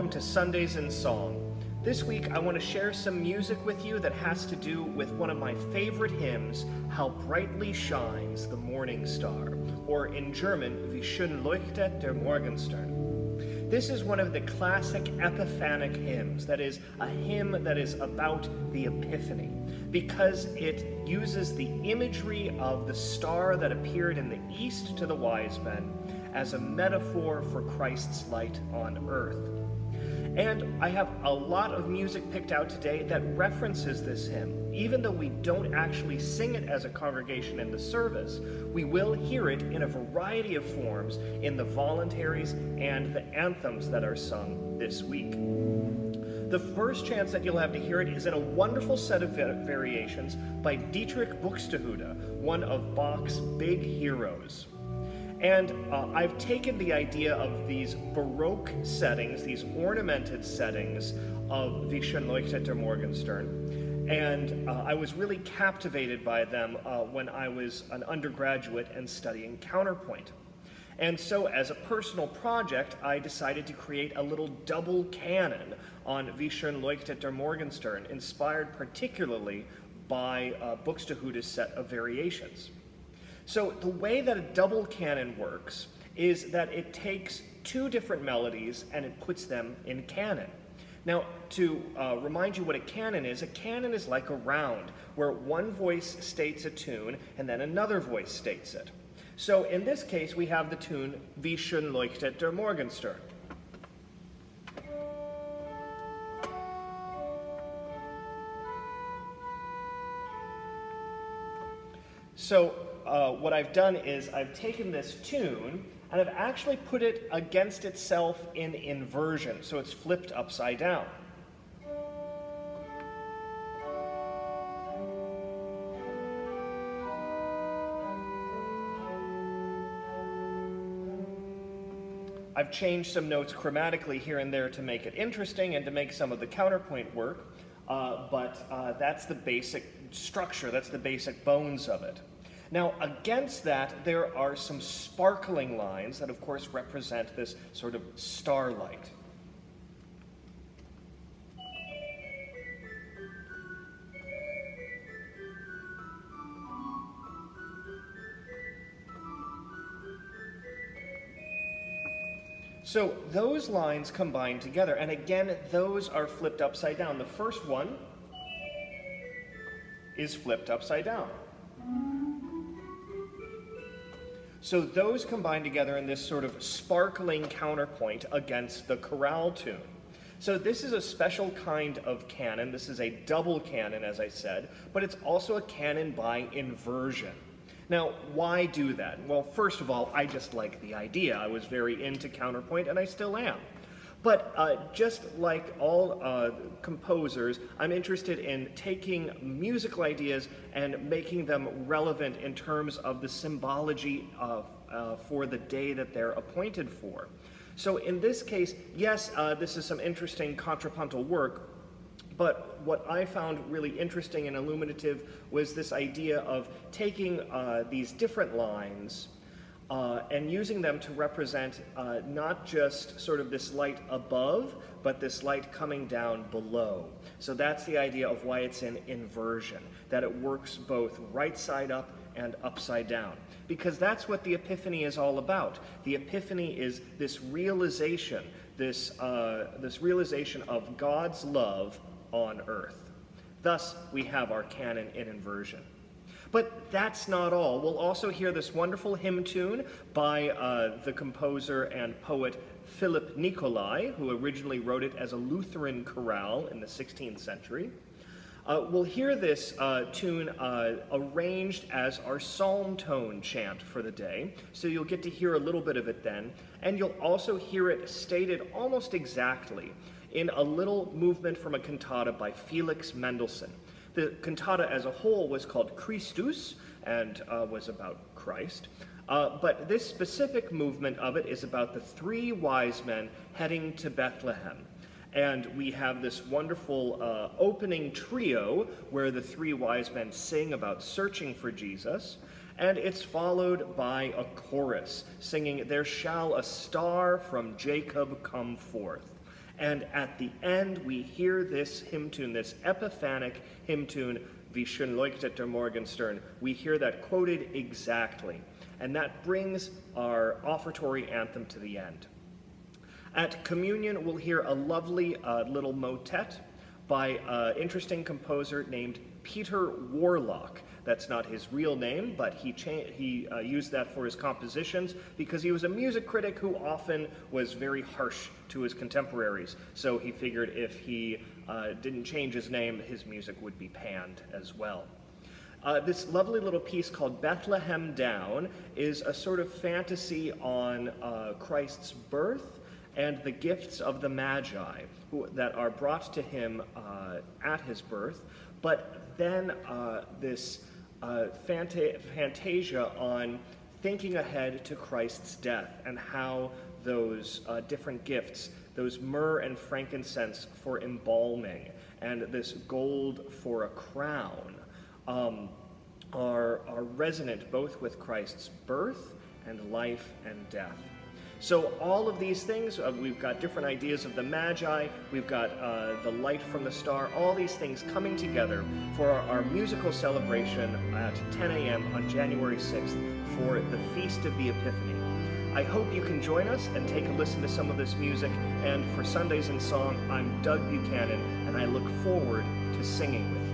welcome to Sundays in Song. This week I want to share some music with you that has to do with one of my favorite hymns, How Brightly Shines the Morningstar, or in German, Wie schön leuchtet der Morgenstern. This is one of the classic epiphanic hymns, that is, a hymn that is about the Epiphany, because it uses the imagery of the star that appeared in the east to the wise men as a metaphor for Christ's light on earth. And I have a lot of music picked out today that references this hymn. Even though we don't actually sing it as a congregation in the service, we will hear it in a variety of forms in the voluntaries and the anthems that are sung this week. The first chance that you'll have to hear it is in a wonderful set of variations by Dietrich Buxtehude, one of Bach's big heroes. And I've taken the idea of these Baroque settings, these ornamented settings of Wie schön leuchtet der Morgenstern, and I was really captivated by them when I was an undergraduate and studying counterpoint. And so as a personal project, I decided to create a little double canon on Wie schön leuchtet der Morgenstern, inspired particularly by Buxtehude's set of variations. So the way that a double canon works is that it takes two different melodies and it puts them in canon. Now, to remind you what a canon is like a round where one voice states a tune and then another voice states it. So in this case, we have the tune Wie schön leuchtet der Morgenstern. So what I've done is I've taken this tune and I've actually put it against itself in inversion, so it's flipped upside down. I've changed some notes chromatically here and there to make it interesting and to make some of the counterpoint work, but that's the basic structure, that's the basic bones of it. Now, against that, there are some sparkling lines that, of course, represent this sort of starlight. So those lines combine together, and again, those are flipped upside down. The first one is flipped upside down. So those combine together in this sort of sparkling counterpoint against the chorale tune. So this is a special kind of canon. This is a double canon, as I said, but it's also a canon by inversion. Now, why do that? Well, first of all, I just like the idea. I was very into counterpoint, and I still am. But just like all composers, I'm interested in taking musical ideas and making them relevant in terms of the symbology of, for the day that they're appointed for. So in this case, yes, this is some interesting contrapuntal work, but what I found really interesting and illuminative was this idea of taking these different lines and using them to represent not just sort of this light above, but this light coming down below. So that's the idea of why it's in inversion, that it works both right side up and upside down. Because that's what the Epiphany is all about. The Epiphany is this realization, this realization of God's love on earth. Thus, we have our canon in inversion. But that's not all. We'll also hear this wonderful hymn tune by the composer and poet Philip Nicolai, who originally wrote it as a Lutheran chorale in the 16th century. We'll hear this tune arranged as our psalm tone chant for the day, so you'll get to hear a little bit of it then, and you'll also hear it stated almost exactly in a little movement from a cantata by Felix Mendelssohn. The cantata as a whole was called Christus and was about Christ. But this specific movement of it is about the three wise men heading to Bethlehem. And we have this wonderful opening trio where the three wise men sing about searching for Jesus. And it's followed by a chorus singing, "There shall a star from Jacob come forth." And at the end, we hear this hymn tune, this epiphanic hymn tune, Wie schön leuchtet der Morgenstern. We hear that quoted exactly. And that brings our offertory anthem to the end. At communion, we'll hear a lovely little motet by an interesting composer named Peter Warlock. That's not his real name, but he used that for his compositions because he was a music critic who often was very harsh to his contemporaries. So he figured if he didn't change his name, his music would be panned as well. This lovely little piece called Bethlehem Down is a sort of fantasy on Christ's birth and the gifts of the Magi that are brought to him at his birth, but then this fantasia on thinking ahead to Christ's death and how those different gifts, those myrrh and frankincense for embalming and this gold for a crown, are resonant both with Christ's birth and life and death. So all of these things, we've got different ideas of the Magi, we've got the light from the star, all these things coming together for our musical celebration at 10 a.m. on January 6th for the Feast of the Epiphany. I hope you can join us and take a listen to some of this music, and for Sundays in Song, I'm Doug Buchanan, and I look forward to singing with you.